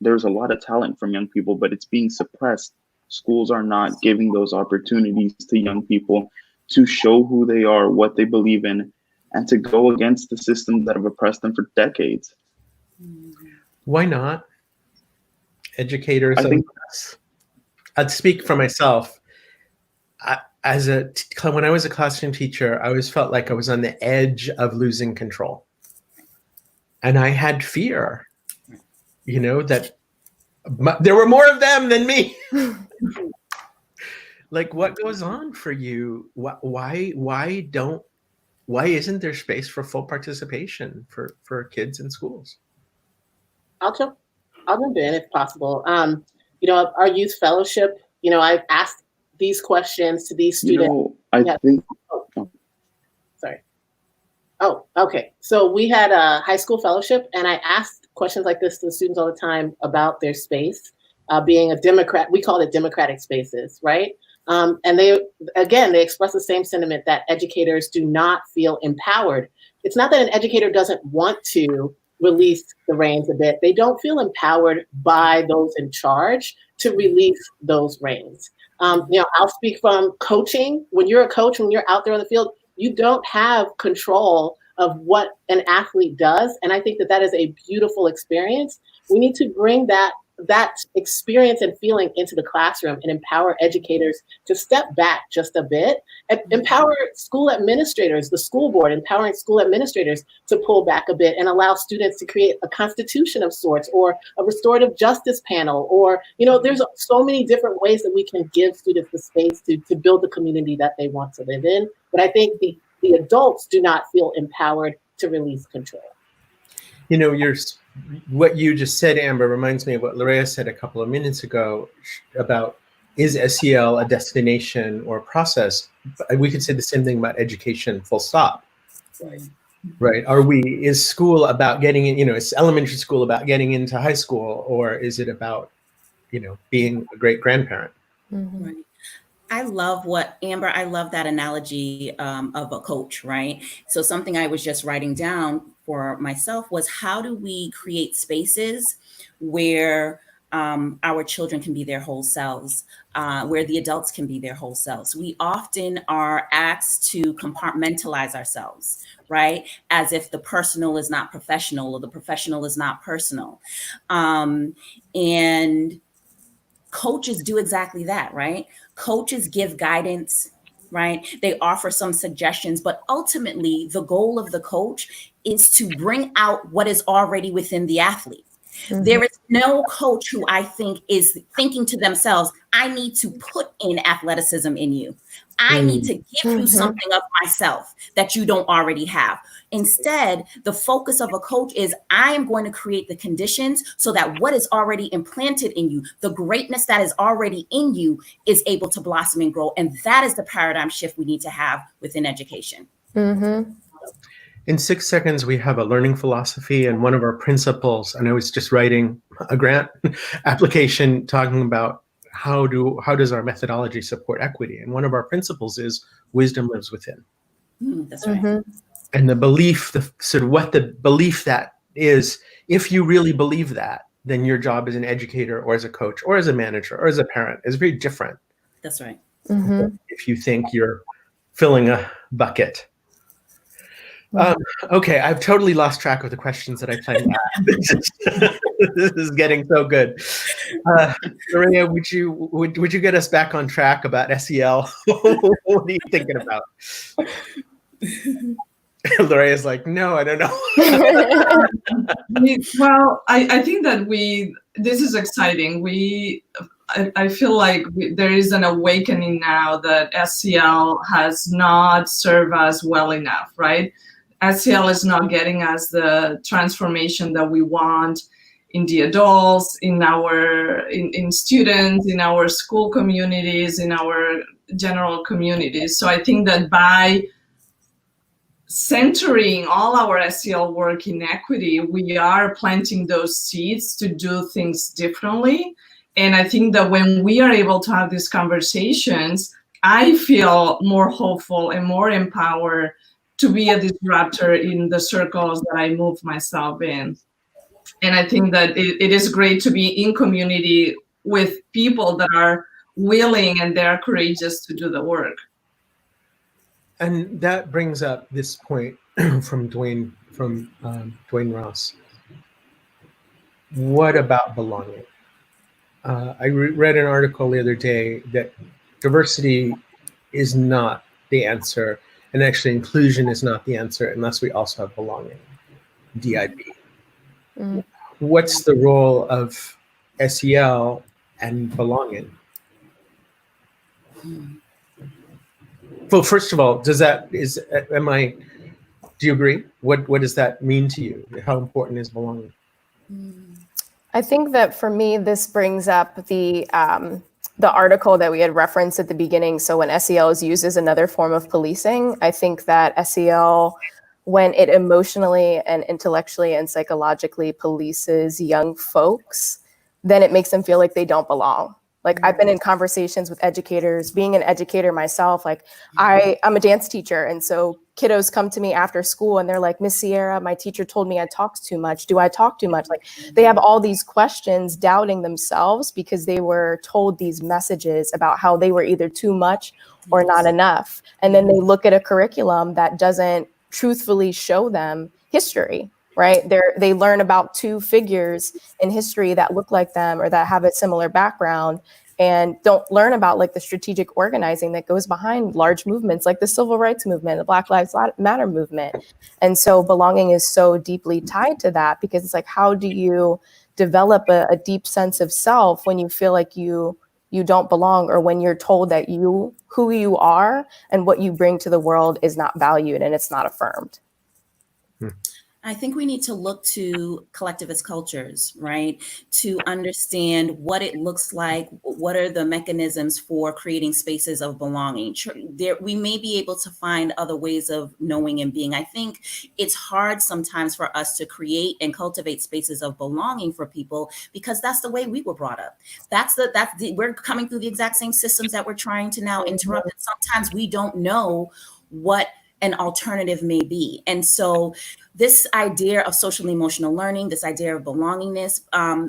there's a lot of talent from young people, but it's being suppressed. Schools are not giving those opportunities to young people to show who they are, what they believe in, and to go against the systems that have oppressed them for decades. Why not? Educators, I think, I'd speak for myself. When I was a classroom teacher, I always felt like I was on the edge of losing control. And I had fear, that there were more of them than me. Like, what goes on for you? Why isn't there space for full participation for kids in schools? I'll jump in if possible. Our youth fellowship, I've asked these questions to these students. Sorry. Oh, okay. So we had a high school fellowship, and I asked questions like this to the students all the time about their space, being a Democrat. We call it democratic spaces, right? And they express the same sentiment that educators do not feel empowered. It's not that an educator doesn't want to release the reins a bit. They don't feel empowered by those in charge to release those reins. I'll speak from coaching. When you're a coach, when you're out there on the field, you don't have control of what an athlete does. And I think that is a beautiful experience. We need to bring that experience and feeling into the classroom and empower educators to step back just a bit, and empower school administrators, the school board, empowering school administrators to pull back a bit and allow students to create a constitution of sorts, or a restorative justice panel, or, there's so many different ways that we can give students the space to build the community that they want to live in. But I think the adults do not feel empowered to release control. What you just said, Amber, reminds me of what Lorea said a couple of minutes ago about, is SEL a destination or a process? We could say the same thing about education, full stop. Right? Is school about getting in, is elementary school about getting into high school, or is it about, being a great grandparent? Mm-hmm. Right. I love that analogy of a coach, right? So something I was just writing down for myself was, how do we create spaces where our children can be their whole selves, where the adults can be their whole selves? We often are asked to compartmentalize ourselves, right? As if the personal is not professional, or the professional is not personal. And coaches do exactly that, right? Coaches give guidance, right? They offer some suggestions, but ultimately the goal of the coach is to bring out what is already within the athlete. Mm-hmm. There is no coach who I think is thinking to themselves, I need to put in athleticism in you. I need to give you something of myself that you don't already have. Instead, the focus of a coach is, I am going to create the conditions so that what is already implanted in you, the greatness that is already in you, is able to blossom and grow. And that is the paradigm shift we need to have within education. Mm-hmm. In 6 seconds, we have a learning philosophy, and one of our principles, and I was just writing a grant application talking about how does our methodology support equity? And one of our principles is wisdom lives within. That's right. Mm-hmm. And the belief, what the belief that is, if you really believe that, then your job as an educator or as a coach or as a manager or as a parent is very different. That's right. Mm-hmm. If you think you're filling a bucket. Okay, I've totally lost track of the questions that I planned. This is getting so good. Maria, would you get us back on track about SEL? What are you thinking about? Lorea's like, no, I don't know. Well, I think that this is exciting. I feel like there is an awakening now that SEL has not served us well enough, right? SEL is not getting us the transformation that we want in the adults, in students, in our school communities, in our general communities. So I think that by centering all our SEL work in equity, we are planting those seeds to do things differently. And I think that when we are able to have these conversations, I feel more hopeful and more empowered to be a disruptor in the circles that I move myself in. And I think that it is great to be in community with people that are willing and they're courageous to do the work. And that brings up this point from Dwayne Ross. What about belonging? I read an article the other day that diversity is not the answer, and actually inclusion is not the answer unless we also have belonging. DIB. Mm. What's the role of SEL and belonging? Well, first of all, do you agree? What does that mean to you? How important is belonging? I think that for me, this brings up the article that we had referenced at the beginning. So when SEL is used as another form of policing, I think that SEL, when it emotionally and intellectually and psychologically polices young folks, then it makes them feel like they don't belong. Like I've been in conversations with educators, being an educator myself, like I'm a dance teacher. And so kiddos come to me after school and they're like, Miss Sierra, my teacher told me I talked too much. Do I talk too much? Like they have all these questions, doubting themselves because they were told these messages about how they were either too much or not enough. And then they look at a curriculum that doesn't truthfully show them history, right? They learn about two figures in history that look like them or that have a similar background, and don't learn about like the strategic organizing that goes behind large movements like the civil rights movement, the Black Lives Matter movement. And so belonging is so deeply tied to that, because it's like, how do you develop a deep sense of self when you feel like you don't belong, or when you're told that who you are and what you bring to the world is not valued and it's not affirmed? I think we need to look to collectivist cultures, right, to understand what it looks like, what are the mechanisms for creating spaces of belonging. We may be able to find other ways of knowing and being. I think it's hard sometimes for us to create and cultivate spaces of belonging for people because that's the way we were brought up. We're coming through the exact same systems that we're trying to now interrupt. And sometimes we don't know what an alternative may be. And so this idea of social emotional learning, this idea of belongingness,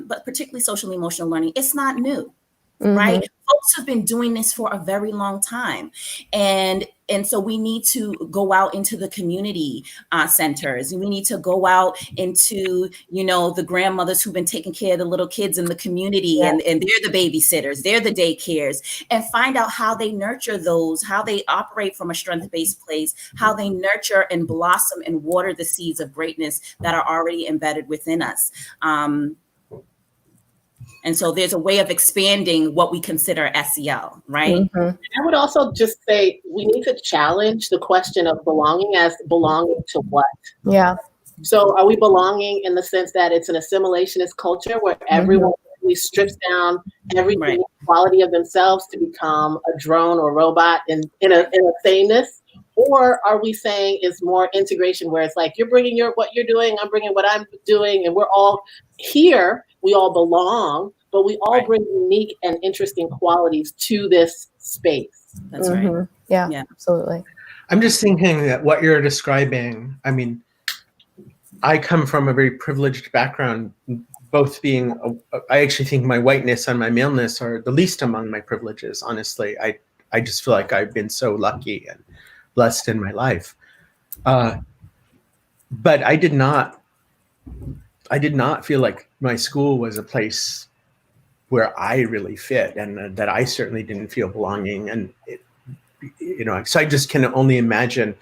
but particularly social emotional learning, it's not new, right? Folks have been doing this for a very long time. And so we need to go out into the community centers. We need to go out into, the grandmothers who've been taking care of the little kids in the community, and they're the babysitters, they're the daycares, and find out how they nurture those, how they operate from a strength-based place, how they nurture and blossom and water the seeds of greatness that are already embedded within us. And so there's a way of expanding what we consider SEL, right? I would also just say we need to challenge the question of belonging as belonging to what? Yeah. So are we belonging in the sense that it's an assimilationist culture where everyone really strips down every quality of themselves to become a drone or robot in a sameness? Or are we saying it's more integration where it's like you're bringing what you're doing, I'm bringing what I'm doing, and we're all here, we all belong, but we all bring unique and interesting qualities to this space. That's right. Yeah, absolutely. I'm just thinking that what you're describing, I mean, I come from a very privileged background, both being, I actually think my whiteness and my maleness are the least among my privileges, honestly. I just feel like I've been so lucky and blessed in my life. But I did not feel like my school was a place where I really fit, and that I certainly didn't feel belonging. And, so I just can only imagine.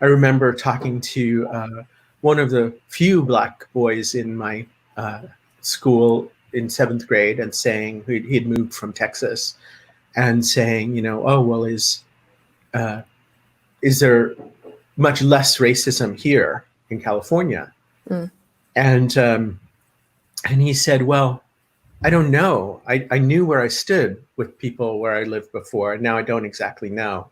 I remember talking to one of the few Black boys in my school in 7th grade and saying, he'd moved from Texas, and saying, oh, well, is there much less racism here in California? And he said, well, I don't know. I knew where I stood with people where I lived before, and now I don't exactly know.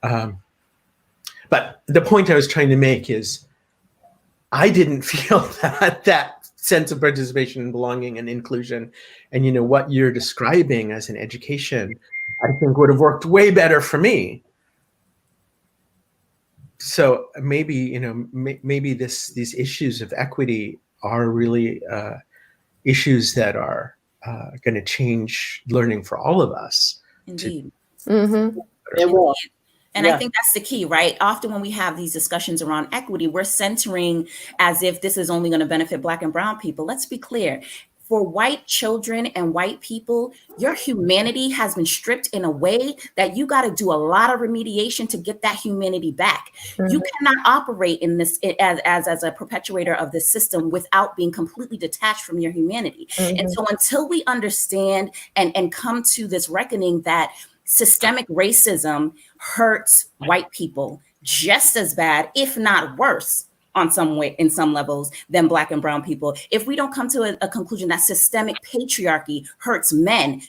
But the point I was trying to make is I didn't feel that sense of participation and belonging and inclusion. And what you're describing as an education, I think would have worked way better for me. So maybe, maybe these issues of equity are really issues that are going to change learning for all of us. Indeed. It will. And I think that's the key, right? Often when we have these discussions around equity, we're centering as if this is only going to benefit Black and brown people. Let's be clear. For white children and white people, your humanity has been stripped in a way that you got to do a lot of remediation to get that humanity back. Mm-hmm. You cannot operate in this as a perpetuator of this system without being completely detached from your humanity. Mm-hmm. And so until we understand and come to this reckoning that systemic racism hurts white people just as bad, if not worse, on some way, in some levels, than Black and brown people. If we don't come to a conclusion that systemic patriarchy hurts men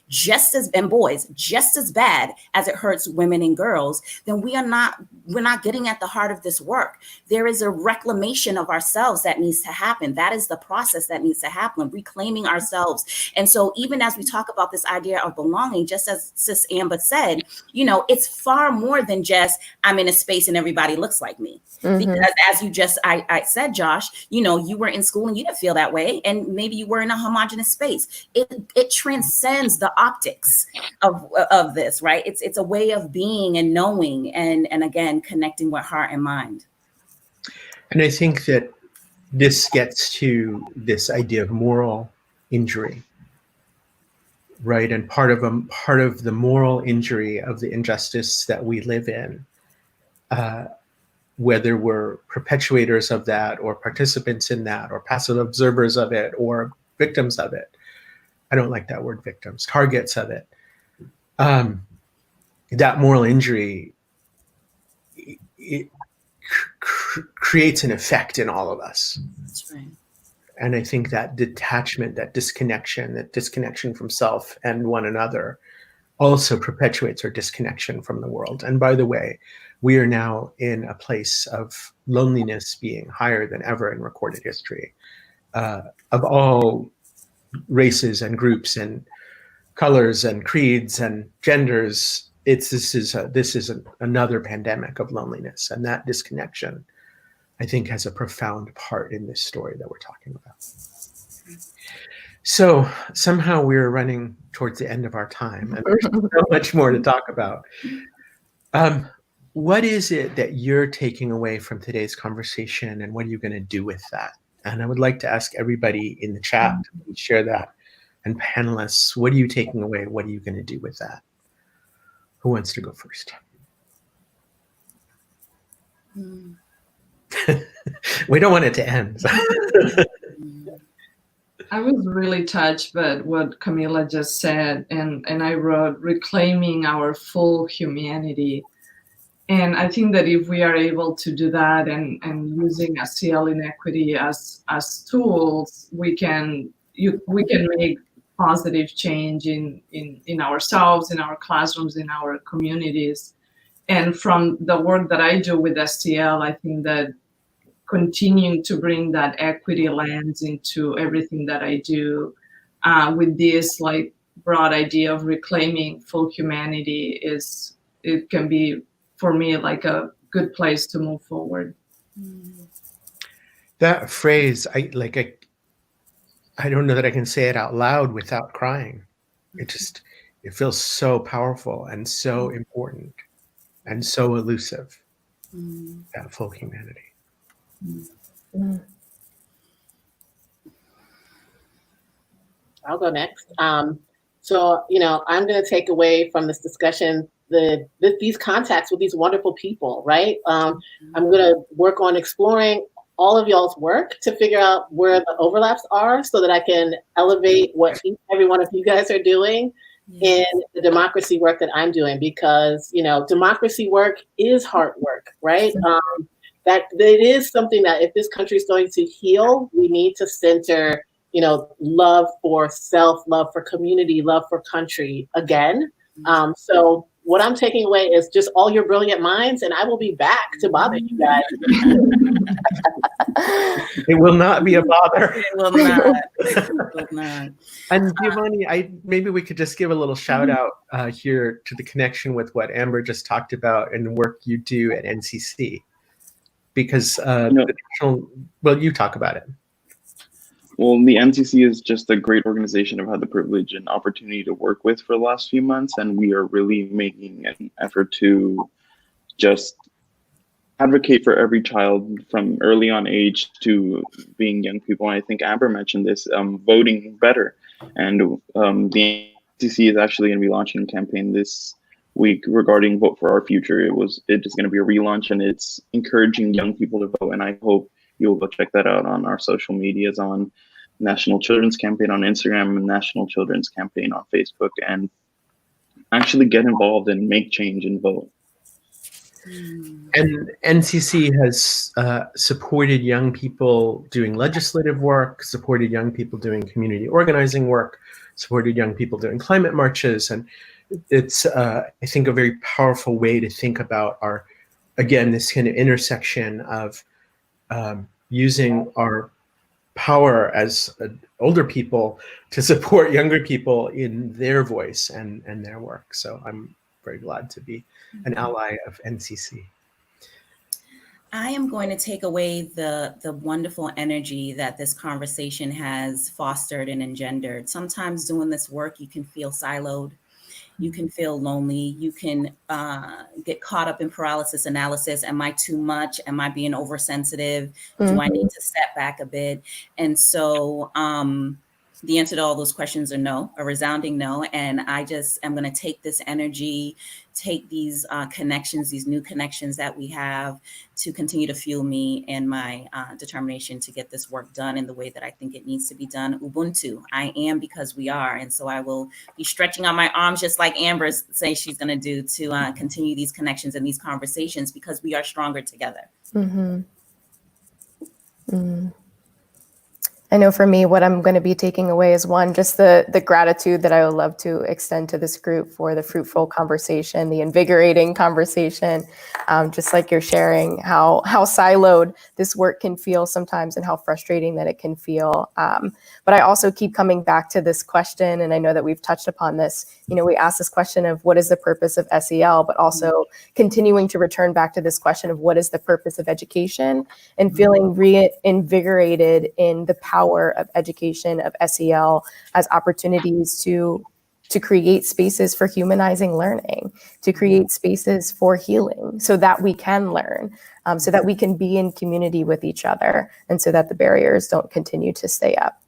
and boys just as bad as it hurts women and girls, then we're not getting at the heart of this work. There is a reclamation of ourselves that needs to happen. That is the process that needs to happen, reclaiming ourselves. And so even as we talk about this idea of belonging, just as Sis Amber said, it's far more than just I'm in a space and everybody looks like me. Mm-hmm. Because as you just I said, Josh, you were in school and you didn't feel that way, and maybe you were in a homogenous space. It transcends the optics of this, right? It's a way of being and knowing, and again connecting with heart and mind. And I think that this gets to this idea of moral injury, right? And part of the moral injury of the injustice that we live in, whether we're perpetuators of that or participants in that or passive observers of it or victims of it. I don't like that word victims, targets of it. That moral injury, it creates an effect in all of us. That's right. And I think that detachment, that disconnection from self and one another also perpetuates our disconnection from the world. And by the way, we are now in a place of loneliness being higher than ever in recorded history, of all races and groups and colors and creeds and genders. This is another pandemic of loneliness, and that disconnection, I think, has a profound part in this story that we're talking about. So somehow we're running towards the end of our time, and there's so much more to talk about. What is it that you're taking away from today's conversation, and what are you going to do with that? And I would like to ask everybody in the chat to share that, and panelists, what are you taking away? What are you going to do with that? Who wants to go first? We don't want it to end. I was really touched by what Camila just said, and I wrote reclaiming our full humanity. And I think that if we are able to do that and using SEL Inequity as tools, we can make positive change in ourselves, in our classrooms, in our communities. And from the work that I do with SEL, I think that continuing to bring that equity lens into everything that I do with this broad idea of reclaiming full humanity it can be, for me, like a good place to move forward. That phrase, I don't know that I can say it out loud without crying. It feels so powerful and so important and so elusive. That full humanity. I'll go next. So, I'm going to take away from this discussion these contacts with these wonderful people, right? I'm going to work on exploring all of y'all's work to figure out where the overlaps are so that I can elevate what every one of you guys are doing in the democracy work that I'm doing, because, democracy work is hard work, right? That it is something that if this country is going to heal, we need to center, love for self, love for community, love for country again. So what I'm taking away is just all your brilliant minds, and I will be back to bother you guys. It will not be a bother. It will not. It will not. And Giovanni, maybe we could just give a little shout out here to the connection with what Amber just talked about and the work you do at NCC, because you talk about it. Well, the NCC is just a great organization I've had the privilege and opportunity to work with for the last few months, and we are really making an effort to just advocate for every child from early on age to being young people. And I think Amber mentioned this, voting better. And the NCC is actually going to be launching a campaign this week regarding Vote for Our Future. It is going to be a relaunch, and it's encouraging young people to vote. And I hope you'll go check that out on our social medias, on National Children's Campaign on Instagram and National Children's Campaign on Facebook, and actually get involved and make change and vote. And NCC has supported young people doing legislative work, supported young people doing community organizing work, supported young people doing climate marches. And it's, I think, a very powerful way to think about our, again, this kind of intersection of using our power as older people to support younger people in their voice and their work. So I'm very glad to be an ally of NCC. I am going to take away the wonderful energy that this conversation has fostered and engendered. Sometimes doing this work, you can feel siloed. You can feel lonely. You can get caught up in paralysis analysis. Am I too much? Am I being oversensitive? Do I need to step back a bit? And so the answer to all those questions are no, a resounding no. And I just am going to take this energy, take these connections, these new connections that we have, to continue to fuel me and my determination to get this work done in the way that I think it needs to be done. Ubuntu, I am because we are. And so I will be stretching out my arms, just like Amber says she's going to do, to continue these connections and these conversations, because we are stronger together. I know for me, what I'm going to be taking away is, one, just the gratitude that I would love to extend to this group for the fruitful conversation, the invigorating conversation, just like you're sharing how siloed this work can feel sometimes and how frustrating that it can feel. But I also keep coming back to this question, and I know that we've touched upon this. You know, we asked this question of what is the purpose of SEL, but also continuing to return back to this question of what is the purpose of education, and feeling reinvigorated in the power of education, of SEL, as opportunities to create spaces for humanizing learning, to create spaces for healing, so that we can learn, so that we can be in community with each other, and so that the barriers don't continue to stay up.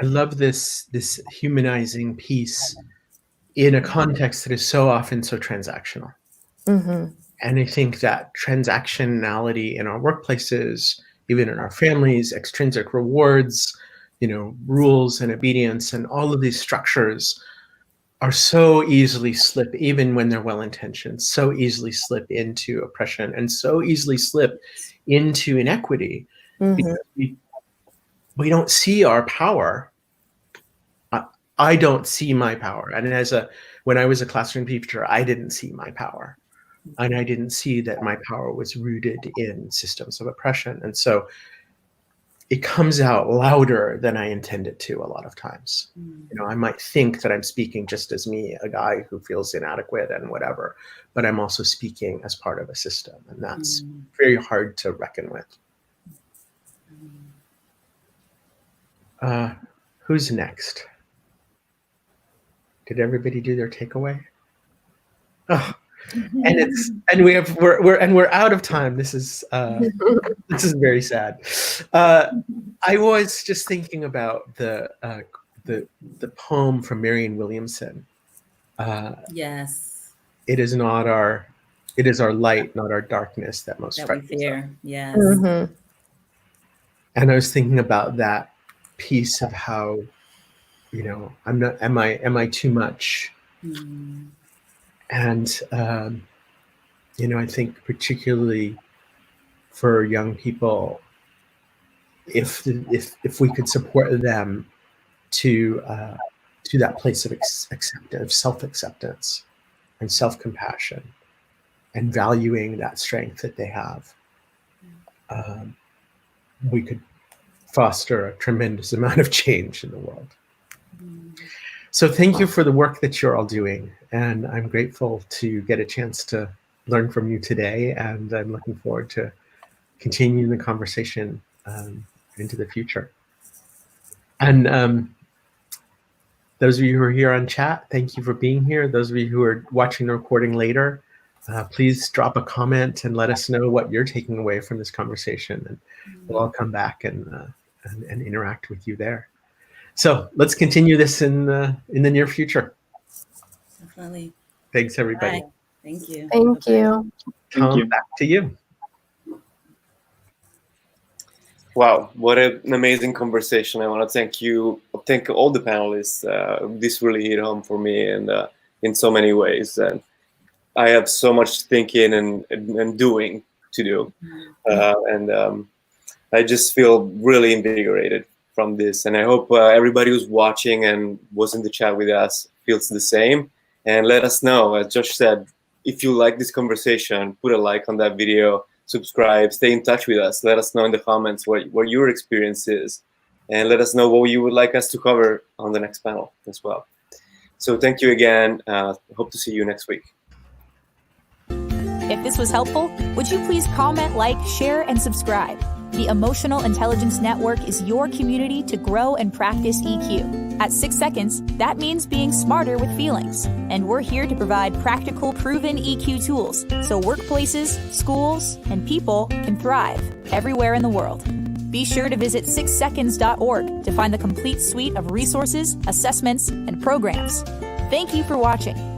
I love this humanizing piece in a context that is so often so transactional. And I think that transactionality in our workplaces, even in our families, extrinsic rewards, you know, rules and obedience, and all of these structures are so easily slip, even when they're well-intentioned, so easily slip into oppression and so easily slip into inequity, because we don't see our power. I don't see my power. And when I was a classroom teacher, I didn't see my power. And I didn't see that my power was rooted in systems of oppression. And so it comes out louder than I intend it to a lot of times. You know, I might think that I'm speaking just as me, a guy who feels inadequate and whatever, but I'm also speaking as part of a system. And that's very hard to reckon with. Who's next? Did everybody do their takeaway? Oh. We're out of time. This is very sad. I was just thinking about the poem from Marianne Williamson. Yes. It is our light, not our darkness, that most frightens us. Fear. Yes. And I was thinking about that piece of how, you know, am I too much? And you know, I think particularly for young people, if we could support them to that place of acceptance, self-acceptance, and self-compassion, and valuing that strength that they have, we could foster a tremendous amount of change in the world. So thank you for the work that you're all doing, and I'm grateful to get a chance to learn from you today, and I'm looking forward to continuing the conversation into the future. And those of you who are here on chat, thank you for being here. Those of you who are watching the recording later, please drop a comment and let us know what you're taking away from this conversation, and we'll all come back and interact with you there. So let's continue this in the near future. Definitely. Thanks, everybody. Bye. Thank you. Thank you. Tom, back to you. Wow, what an amazing conversation. I want to thank all the panelists. This really hit home for me, and in so many ways. And I have so much thinking and doing to do. I just feel really invigorated from this. And I hope everybody who's watching and was in the chat with us feels the same. And let us know, as Josh said, if you like this conversation, put a like on that video, subscribe, stay in touch with us. Let us know in the comments what your experience is. And let us know what you would like us to cover on the next panel as well. So thank you again. Hope to see you next week. If this was helpful, would you please comment, like, share, and subscribe? The Emotional Intelligence Network is your community to grow and practice EQ. At 6 seconds, that means being smarter with feelings. And we're here to provide practical, proven EQ tools so workplaces, schools, and people can thrive everywhere in the world. Be sure to visit 6seconds.org to find the complete suite of resources, assessments, and programs. Thank you for watching.